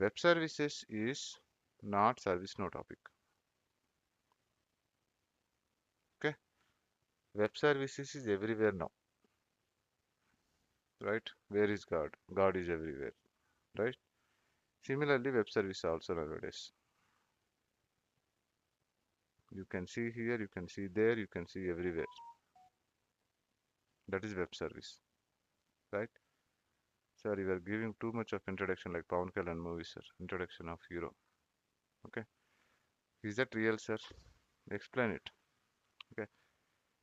web services is not ServiceNow topic. Okay, web services is everywhere now, right? Where is God? God is everywhere, right? Similarly, web service also nowadays. You can see here, you can see there, you can see everywhere. That is web service, right? Sir, you are giving too much of introduction like Pawan Kalyan movie, sir. Introduction of hero. Okay, is that real, sir? Explain it. Okay,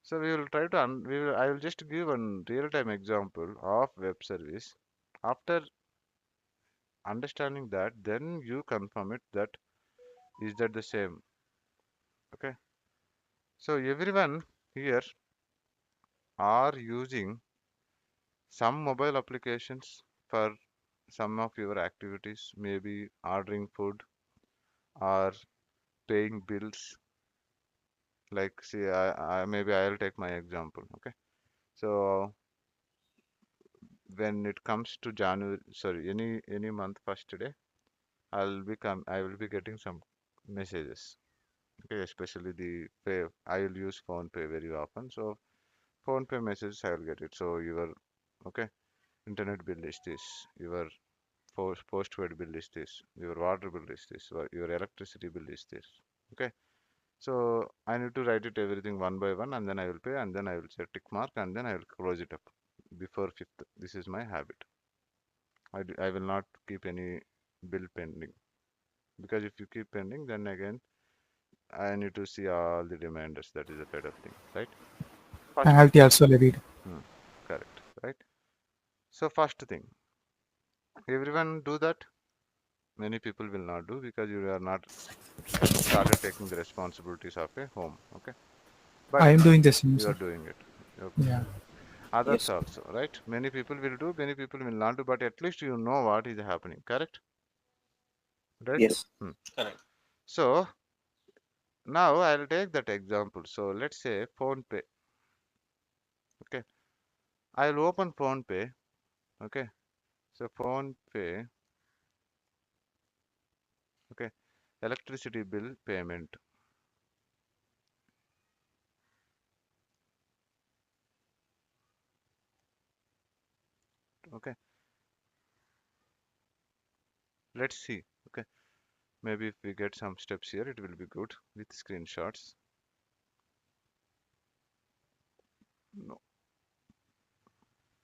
so we will try to. I will just give one real-time example of web service. After understanding that, then you confirm it that is that the same. Okay, so everyone here are using some mobile applications for some of your activities, maybe ordering food or paying bills. Like, see, maybe I'll take my example. Okay, so when it comes to January, sorry, any month first day, I will be getting some messages. Okay, especially the pay. I will use phone pay very often, so phone pay messages I will get it. So your okay internet bill is this, your postpaid bill is this, your water bill is this, or your electricity bill is this. Okay, so I need to write it everything one by one, and then I will pay, and then I will say tick mark, and then I will close it up before 5th. This is my habit. I will not keep any bill pending, because if you keep pending, then again I need to see all the reminders. That is a kind of thing, right? I First have thing. the also levied. Hmm, correct, right? So first thing, everyone do that. Many people will not do because you are not started taking the responsibilities of a home. Okay, but I am doing the same, you are sir. doing it. Okay. Yeah. Others Yes. also, right? Many people will do, many people will not do, but at least you know what is happening. Correct? Right? Yes. Hmm. Correct. So now I'll take that example. So let's say phone pay. Okay, I'll open phone pay. Okay, so phone pay. Okay, electricity bill payment. Okay, let's see. Okay, maybe if we get some steps here, it will be good with screenshots. No,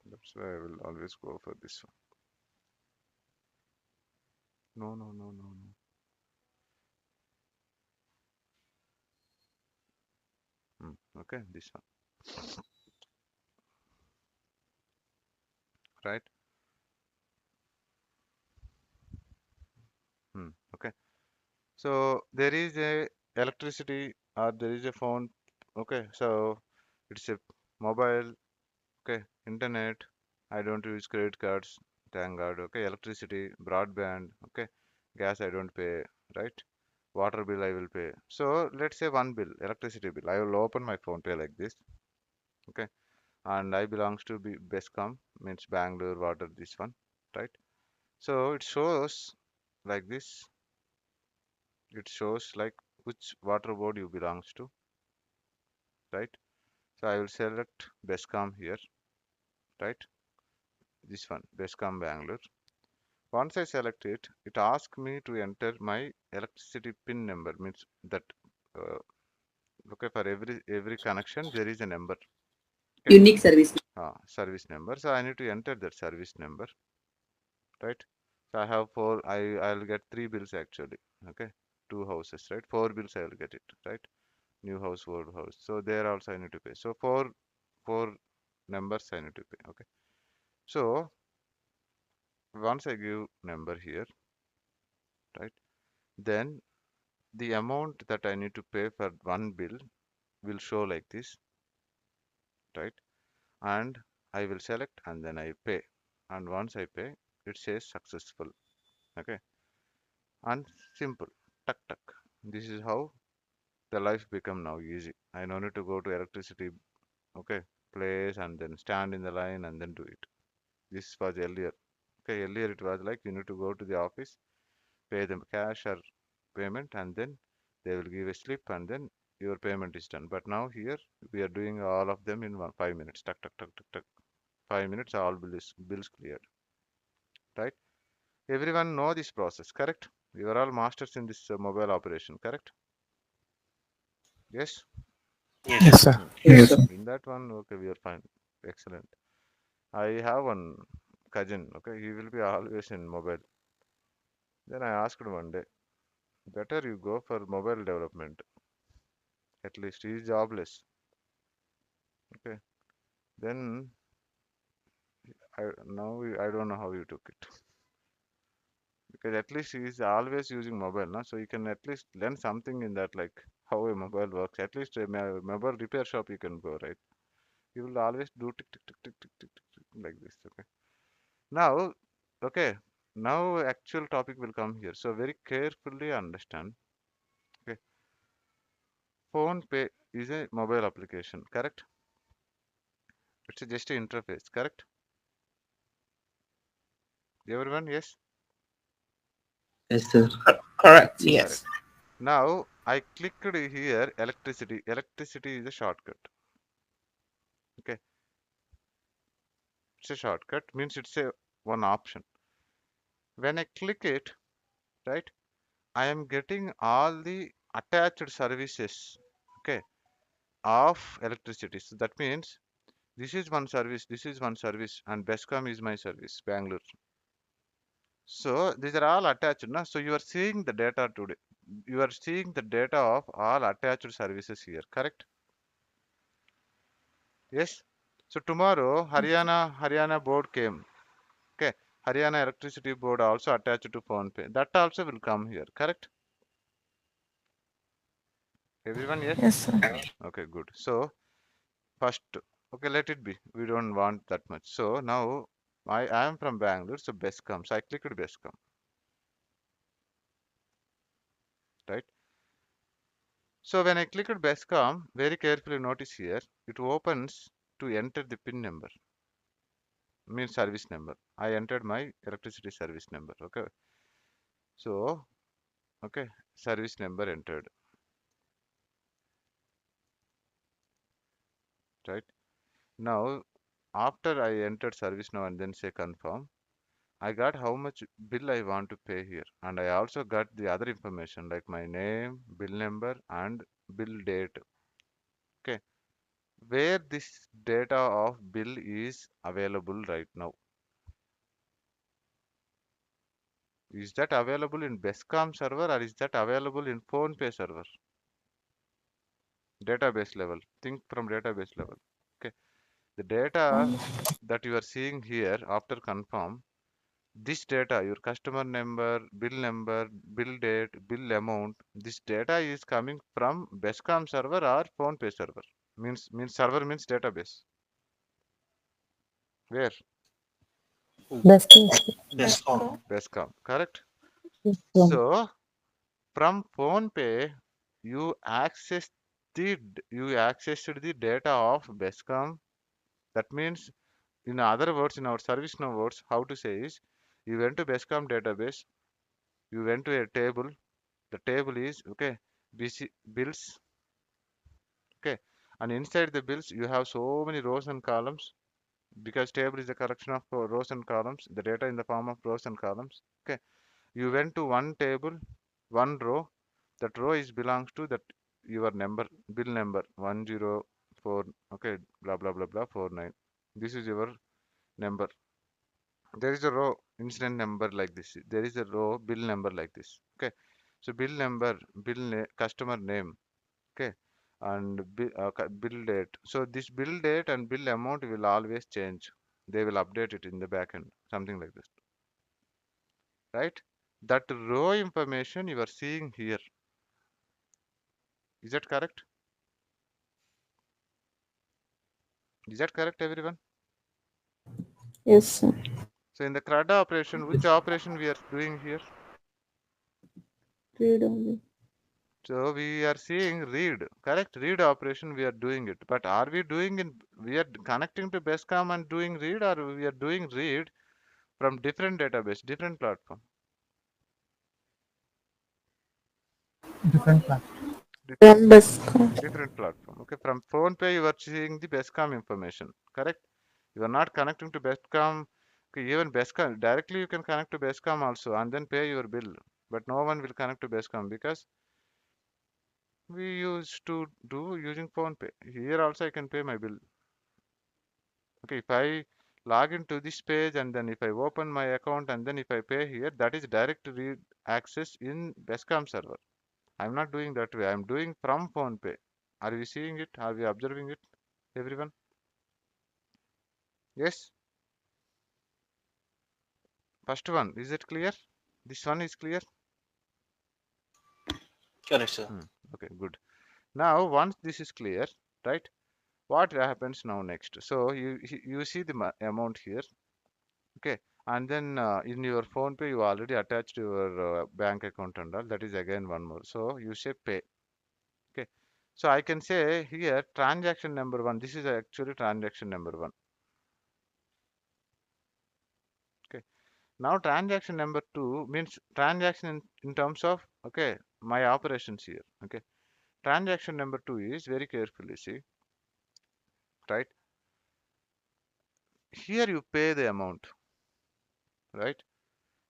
that's why I will always go for this one. No, no, no, no, no. Okay, this one, right? Okay, so there is a electricity or there is a phone. Okay, so it's a mobile. Okay, internet. I don't use credit cards. Thank God. Okay, electricity, broadband. Okay, gas I don't pay. Right? Water bill I will pay. So let's say one bill, electricity bill. I will open my phone pay like this. Okay, and I belongs to Bescom, means Bangalore Water. This one, right? So it shows like this. It shows like which water board you belongs to, right? So I will select Bescom here, right? This one, Bescom Bangalore. Once I select it, it asks me to enter my electricity pin number. Means that uh, okay, for every connection there is a number. Okay, Unique service. service number. So I need to enter that service number, right? So I have four. I'll get three bills actually. Okay, two houses, right? Four bills I will get it, right? New house, old house. So there also I need to pay. So four numbers I need to pay. Okay. So once I give number here, right, then the amount that I need to pay for one bill will show like this, right? And I will select and then I pay. And once I pay, it says successful. Okay. And simple. Tuck tuck. This is how the life become now easy. I no need to go to electricity, okay, place and then stand in the line and then do it. This was earlier. Okay, earlier it was like you need to go to the office, pay them cash or payment, and then they will give a slip, and then your payment is done. But now here we are doing all of them in 5 minutes. Tuck, tuck, tuck, tuck, tuck. 5 minutes, all bills cleared, right? Everyone know this process, correct? You are all masters in this mobile operation, correct? Yes. Yes, sir. Yes, sir. In that one, okay, we are fine. Excellent. I have one cousin, okay, he will be always in mobile. Then I asked one day, better you go for mobile development. At least he is jobless. Okay. Then I don't know how you took it. Because at least he is always using mobile, no? So you can at least learn something in that, like how a mobile works. At least a mobile repair shop you can go, right? You will always do tick tick tick tick tick tick tick, tick like this. Okay. Now, okay. Now actual topic will come here. So very carefully understand. Okay. Phone pay is a mobile application, correct? It's just an interface, correct? Everyone, yes, Yes, sir. Correct. correct. Yes. Now I clicked here electricity. Electricity is a shortcut. Okay, it's a shortcut means it's a one option. When I click it, right, I am getting all the attached services, okay, of electricity. So that means this is one service, this is one service, and Bescom is my service, Bangalore. So these are all attached, na? So you are seeing the data today. You are seeing the data of all attached services here, correct? Yes. So tomorrow Haryana board came. Okay. Haryana electricity board also attached to phone pay. That also will come here, correct? Everyone, yes? Yes, sir. Okay, good. So first, okay, let it be. We don't want that much. So now I am from Bangalore, so Bescom. So I clicked Bescom, right? So when I clicked Bescom, very carefully notice here, it opens to enter the PIN number, means service number. I entered my electricity service number. Okay. So, okay, service number entered, right? Now, after I entered service now and then say confirm, I got how much bill I want to pay here. And I also got the other information like my name, bill number, and bill date. Okay. Where this data of bill is available right now. Is that available in Bescom server or is that available in PhonePe server? Database level. Think from database level. Okay. The data that you are seeing here after confirm, this data, your customer number, bill date, bill amount, this data is coming from Bescom server or PhonePe server. Means server means database. Where? Best Yes. Bescom. Correct. from So from PhonePe, you access you accessed the data of Bescom. That means, in other words, in our ServiceNow words, how to say is, you went to Bescom database, you went to a table. The table is okay, BC bills, okay, and inside the bills you have so many rows and columns because table is a collection of rows and columns. The data in the form of rows and columns. Okay, you went to one table, one row. That row is belongs to that your number, bill number 104. Okay, blah blah blah blah 49. This is your number. There is a row incident number like this. There is a row bill number like this. Okay, so bill number, customer name. Okay, and bill date. So this bill date and bill amount will always change. They will update it in the backend, something like this, right? That row information you are seeing here. Is that correct? Is that correct, everyone? yes, sir. So in the CRUD operation, which operation we are doing here? Read only. So we are seeing read, correct? Read operation we are doing it. But are we doing in, we are connecting to Bescom and doing read, or we are doing read from different database, different platform? Different platform. From Bescom. Different platform. Okay, from phone pay you are seeing the Bescom information, correct? You are not connecting to Bescom. Okay, even Bescom directly you can connect to Bescom also and then pay your bill, but no one will connect to Bescom because we used to do using phone pay. Here also I can pay my bill. Okay, if I log into this page and then if I open my account and then if I pay here, that is direct read access in Bescom server. I'm not doing that way. I'm doing from phone pay. Are we seeing it? Are we observing it, everyone? Yes. First one, is it clear? This one is clear? Correct, sir. Okay, good. Now, once this is clear, right? What happens now next? So you see the amount here, okay? And then in your phone pay, you already attached your bank account and all. That is again one more. So you say pay, okay? So I can say here transaction number one. This is actually transaction number one. Okay. Now transaction number two means transaction in terms of okay my operations here. Okay. Transaction number two is very carefully see, right? Here you pay the amount, right?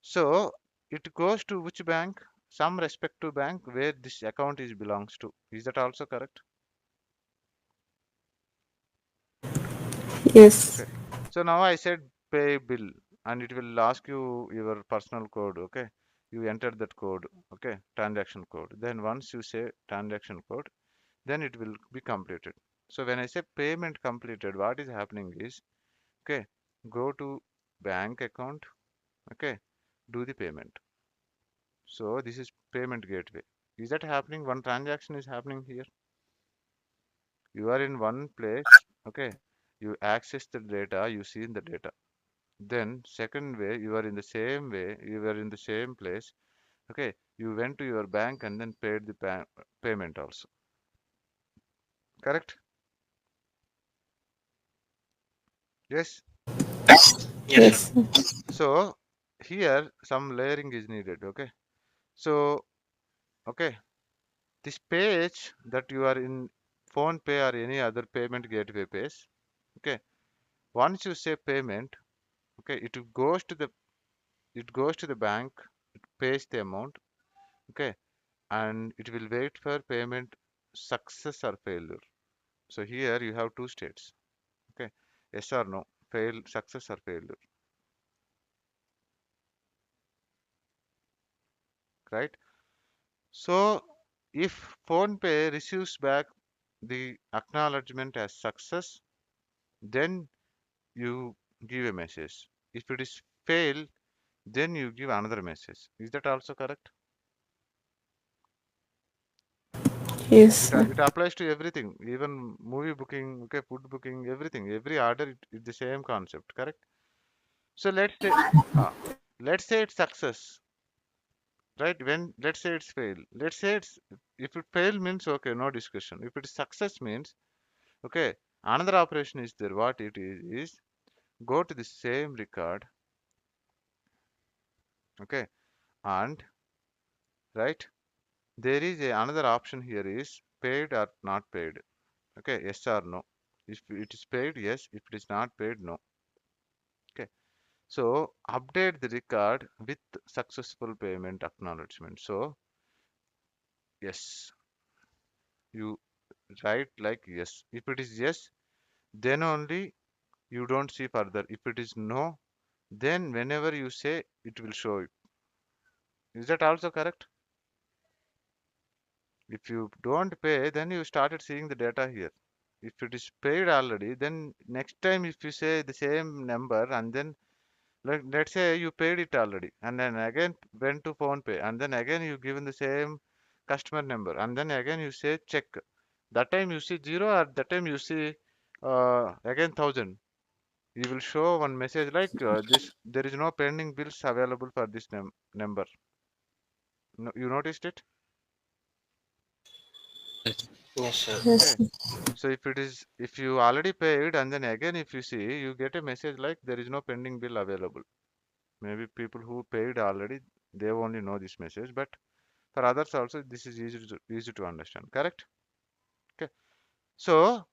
So it goes to which bank? Some respective bank where this account is belongs to. Is that also correct? Yes. Okay. So now I said pay bill and it will ask you your personal code. Okay. You enter that code. Okay. Transaction code. Then once you say transaction code, then it will be completed. So when I say payment completed, what is happening is, okay, go to bank account, okay, do the payment. So this is payment gateway. Is that happening? One transaction is happening here. You are in one place, okay, you access the data, you see in the data. Then second way, you are in the same way, you are in the same place, okay, you went to your bank and then paid the payment also. Correct? Yes. Yes, sir. Yes. So here some layering is needed. Okay. So okay, this page that you are in phone pay or any other payment gateway page. Okay. Once you say payment, okay, it goes to the bank, it pays the amount. Okay, and it will wait for payment success or failure. So here you have two states. Okay, yes or no, fail, success or failure, right? So if PhonePe receives back the acknowledgement as success, then you give a message. If it is fail, then you give another message. Is that also correct? Yes. It applies to everything, even movie booking, okay, food booking, everything. Every order is the same concept, correct? So uh, let's say it's success, right? When let's say it's fail. Let's say it's if it fail means okay, no discussion. If it is success means okay, another operation is there. What it is go to the same record, okay, and right there is another option here is paid or not paid. Okay, yes or no. If it is paid, yes. If it is not paid, no. Okay. So update the record with successful payment acknowledgement. So yes, you write like yes. If it is yes, then only you don't see further. If it is no, then whenever you say it will show it. Is that also correct? If you don't pay, then you started seeing the data here. If it is paid already, then next time if you say the same number and then let's say you paid it already and then again went to phone pay and then again you given the same customer number and then again you say check. That time you see zero or that time you see again 1,000. You will show one message like this there is no pending bills available for this number. No, you noticed it? Yes, sir. Yes. Okay. So if you already paid and then again if you see you get a message like there is no pending bill available. Maybe people who paid already they only know this message, but For others also, this is easy to understand. Correct? Okay. So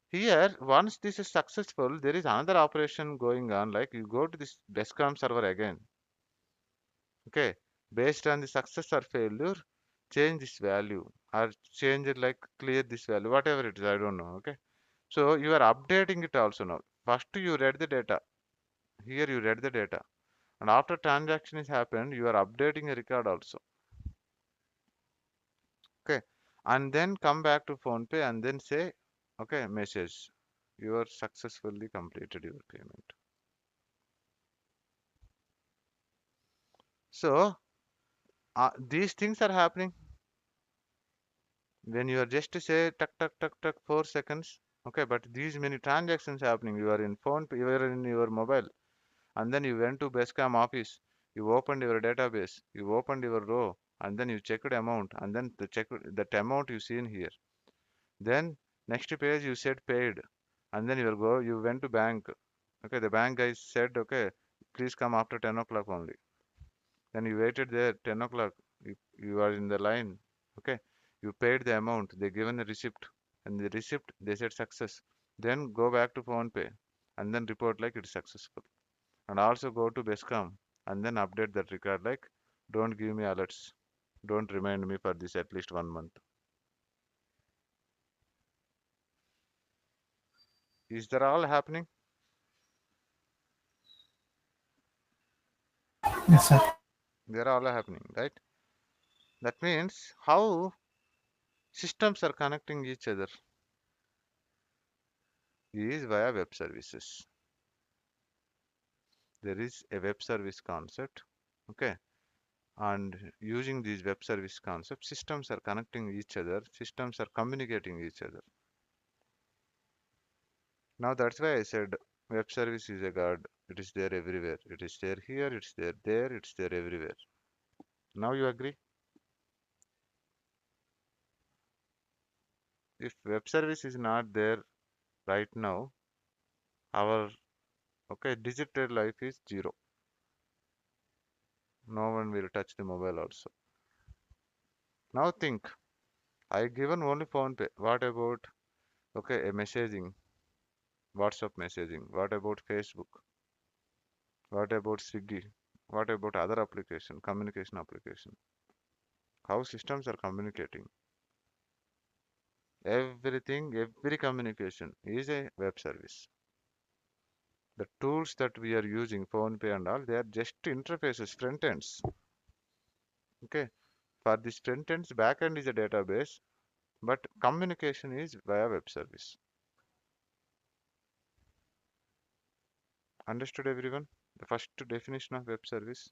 here, once this is successful, there is another operation going on. Like you go to this Descom server again. Okay. Based on the success or failure, change this value or change it, like clear this value, whatever it is. I don't know. Okay. So you are updating it also now. First you read the data. Here you read the data. And after transaction is happened, you are updating a record also. Okay. And then come back to PhonePe and then say, okay, message. You are successfully completed your payment. So these things are happening when you are just to say tuck tuck tuck tuck 4 seconds. Okay, but these many transactions happening. You are in PhonePe, you are in your mobile, and then you went to Bestcom office. You opened your database. You opened your row, and then you checked amount, and then the check that amount you seen here. Then next page you said paid, and then you went to bank. Okay, the bank guy said, okay, please come after 10 o'clock only. Then you waited there 10 o'clock. You are in the line. Okay, you paid the amount. They given the receipt, and the receipt they said success. Then go back to PhonePe, and then report like it's successful. And also go to Bestcom, and then update that record like, don't give me alerts. Don't remind me for this at least 1 month. Is that all happening? Yes, sir. They're all happening, right? That means how systems are connecting each other is via web services. There is a web service concept, okay, and using these web service concepts, systems are connecting each other, systems are communicating each other. Now that's why I said web service is a god. It is there everywhere. It is there here, it's there, it's there everywhere. Now you agree? If web service is not there right now, our digital life is zero. No one will touch the mobile also. Now think, I given only PhonePe. What about a messaging, WhatsApp messaging? What about Facebook? What about Swiggy? What about other application, communication application? How systems are communicating? Everything, every communication is a web service. The tools that we are using, PhonePe and all, they are just interfaces, front ends. Okay. For this front ends, back end is a database, but communication is via web service. Understood everyone? The first definition of web service.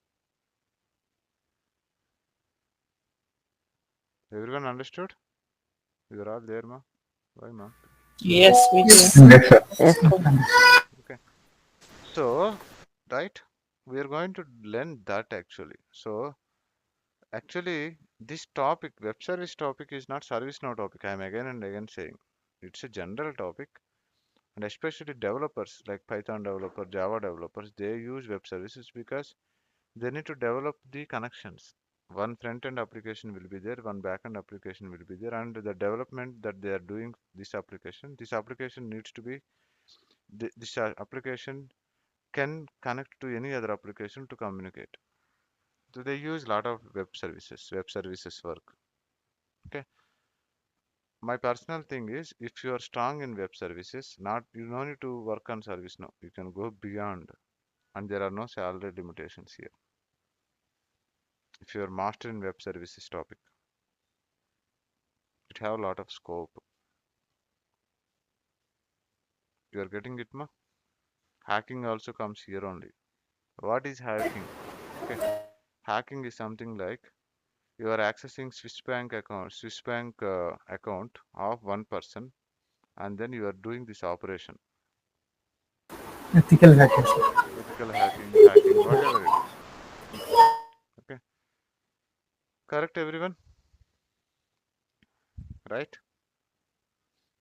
Everyone understood? You are all there, ma? Why, ma? Yes, we do. Yes, sir. Yes, sir. Okay. So, right, we are going to learn that actually. So, actually, this topic, web service topic, is not ServiceNow topic. I am again and again saying it's a general topic, and especially developers like Python developer, Java developers, they use web services because they need to develop the connections. One front-end application will be there, one back-end application will be there, and the development that they are doing this application needs to be this application can connect to any other application to communicate. So they use a lot of web services work. Okay. My personal thing is, if you are strong in web services, not you don't need to work on service now. You can go beyond, and there are no salary limitations here. If you are master in web services topic, it have a lot of scope. You are getting it, ma? Hacking also comes here only. What is hacking? Okay, hacking is something like you are accessing Swiss bank account of one person, and then you are doing this operation. Ethical hackers, sir. Ethical hacking, whatever it is. Okay, correct everyone, right?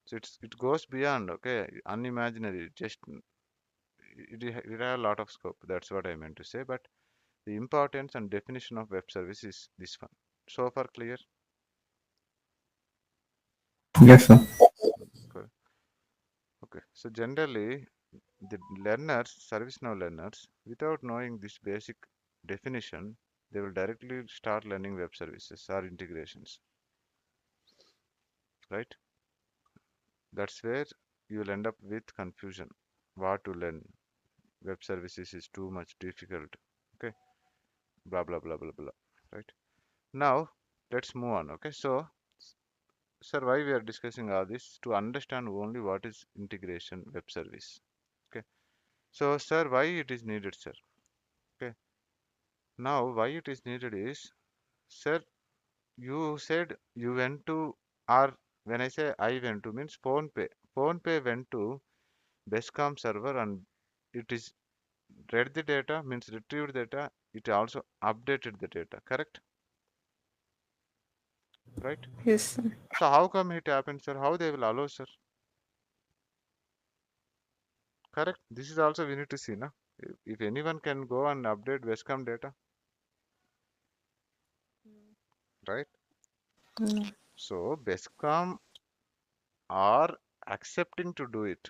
So it goes beyond, okay, unimaginary. Just it has a lot of scope. That's what I meant to say. But the importance and definition of web service is this one. So far clear? Yes, sir. Good. Okay. So generally, the learners, ServiceNow learners, without knowing this basic definition, they will directly start learning web services or integrations, right? That's where you will end up with confusion. What to learn? Web services is too much difficult. Okay, blah blah blah blah blah. Right? Now let's move on. Okay, so sir, why we are discussing all this? To understand only what is integration web service. Okay, so sir, why it is needed, sir? Okay, now why it is needed is, sir, you said you went to, or when I say I went to means PhonePe. PhonePe went to Bestcom server and it is read the data means retrieved data. It also updated the data. Correct? Right? Yes, sir. So how come it happened, sir? How they will allow, sir? Correct? This is also we need to see, na? If anyone can go and update Bestcom data, right? No. So Bestcom are accepting to do it.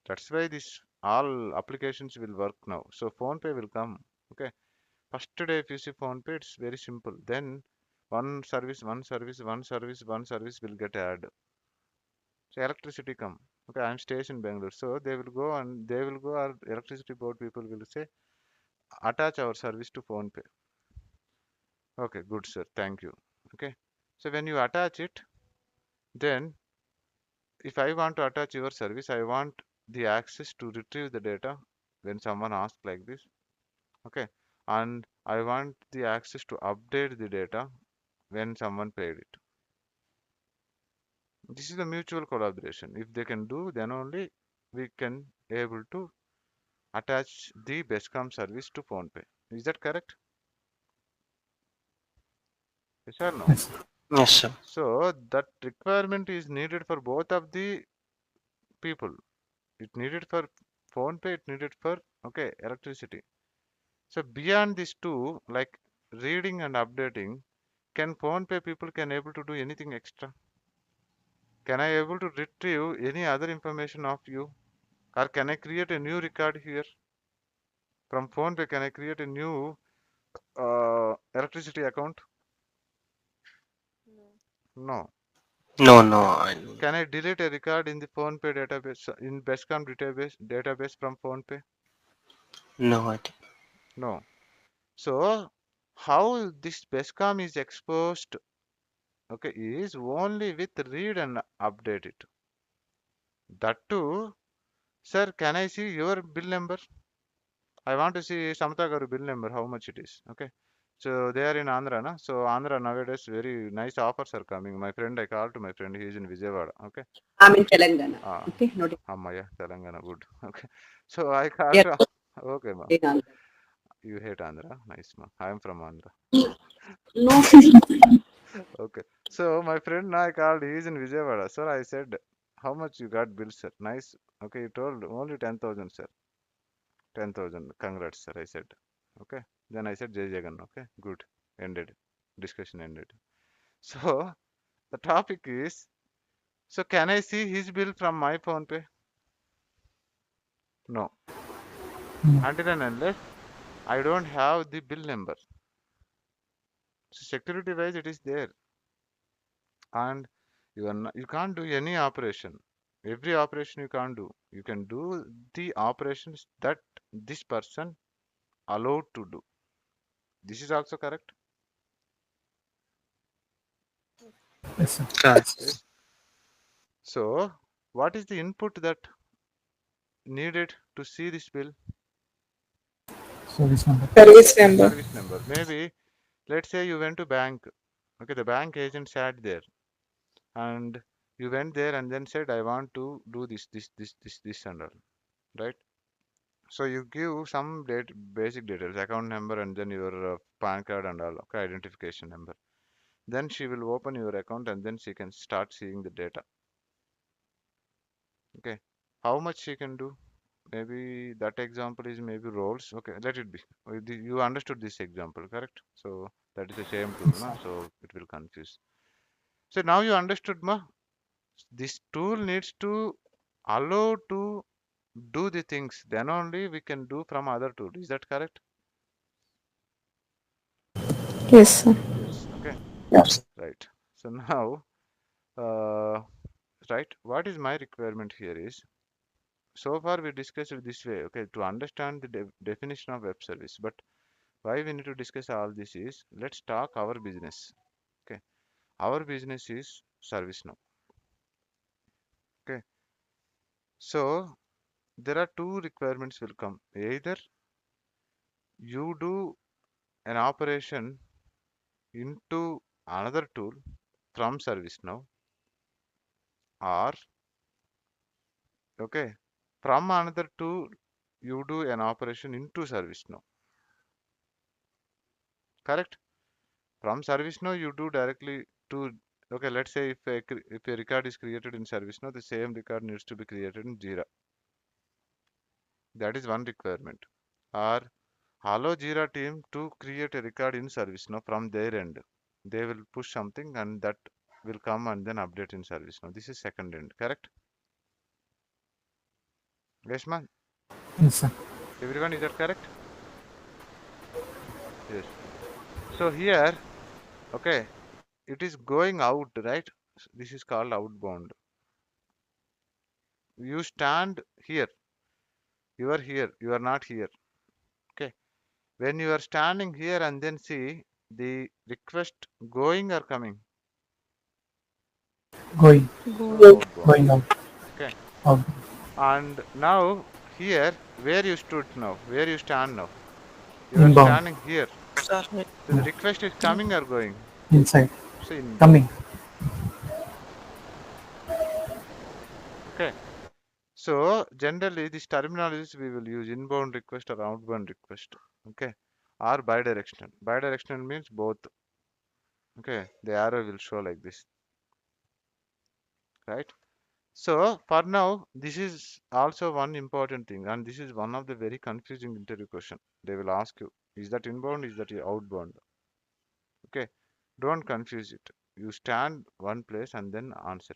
That's why this all applications will work now. So PhonePe will come. Okay. First day if you see PhonePe, it's very simple. Then one service, one service, one service, one service will get added. So electricity come. Okay, I'm stays in Bangalore. So they will go and they will go, our electricity board people will say, attach our service to PhonePe. Okay, good sir, thank you. Okay. So when you attach it, then if I want to attach your service, I want the access to retrieve the data when someone asks like this. Okay. And I want the access to update the data when someone paid it. This is a mutual collaboration. If they can do, then only we can able to attach the Bestcom service to PhonePe. Is that correct? Yes or no? Yes. Yes, sir. So that requirement is needed for both of the people. It needed for PhonePe, it needed for okay electricity. So beyond these two, like reading and updating, can PhonePe people can able to do anything extra? Can I able to retrieve any other information of you? Or can I create a new record here? From PhonePe, can I create a new electricity account? No. No, no, I Can I delete a record in the PhonePe database, in Bestcom database from PhonePe? no idea. No. So how this Bestcom is exposed, okay, is only with read and update it. That too, sir, can I see your bill number? I want to see Samta garu bill number, how much it is. Okay. So they are in Andhra, na? So Andhra nowadays very nice offers are coming. My friend, I called to my friend, he is in Vijayawada. Okay. I'm in Telangana. Ah, Okay, not Amaya, Telangana, good. Okay. So I called yet to, okay, ma. in Andhra. You hate Andhra? Nice, ma. I am from Andhra. No, Okay. So my friend, I called, he is in Vijayawada. Sir, I said, how much you got bill, sir? Nice. Okay, he told only 10,000, sir. 10,000. Congrats, sir. I said. Okay. Then I said, Jai Jagan. Okay. Good. Ended. Discussion ended. So the topic is, so can I see his bill from my phone pay? No. Until and unless I don't have the bill number. So security wise, it is there. And you can't do any operation. Every operation you can't do. You can do the operations that this person allowed to do. This is also correct. Yes, sir. Correct. Yes. So what is the input that needed to see this bill? Service number. Service number. Service number. Maybe let's say you went to bank. Okay, the bank agent sat there and you went there and then said, I want to do this and all. Right? So you give some basic details, account number and then your PAN card and all, okay, identification number. Then she will open your account and then she can start seeing the data. Okay. How much she can do? Maybe that example is maybe roles. Okay, let it be. You understood this example, correct? So That is the same tool, na? So it will confuse. So now you understood, ma? This tool needs to allow to do the things. Then only we can do from other tool. Is that correct? Yes, sir. Yes. Okay. Yes. Right. So now, uh, right, what is my requirement here is, so far we discussed it this way, okay, to understand the definition of web service. But why we need to discuss all this is, let's talk our business. Okay, our business is ServiceNow. Okay, so there are two requirements will come. Either you do an operation into another tool from ServiceNow, or okay, from another tool you do an operation into ServiceNow. Correct? From ServiceNow you do directly to, okay, let's say if a record is created in ServiceNow, the same record needs to be created in Jira. That is one requirement. Or allow Jira team to create a record in ServiceNow from their end. They will push something and that will come and then update in ServiceNow. This is second end, correct? Yes, man. Yes, sir. Everyone, is that correct? Yes. So here, okay, it is going out, right? This is called outbound. You stand here, you are here, you are not here. Okay. When you are standing here and then see the request going or coming, Going, Go. outbound. going out, Okay. out, And now here, where you stood now, where you stand now, you are inbound, standing here. Sir, So the request is coming or going? inside, So inbound. coming. Okay. So generally these terminologies we will use inbound request or outbound request. Okay. Or bidirectional. Bidirectional means both. Okay. The arrow will show like this. Right. So for now, this is also one important thing, and this is one of the very confusing interview question. They will ask you, is that inbound, is that outbound? Okay. Don't confuse it. You stand one place and then answer it.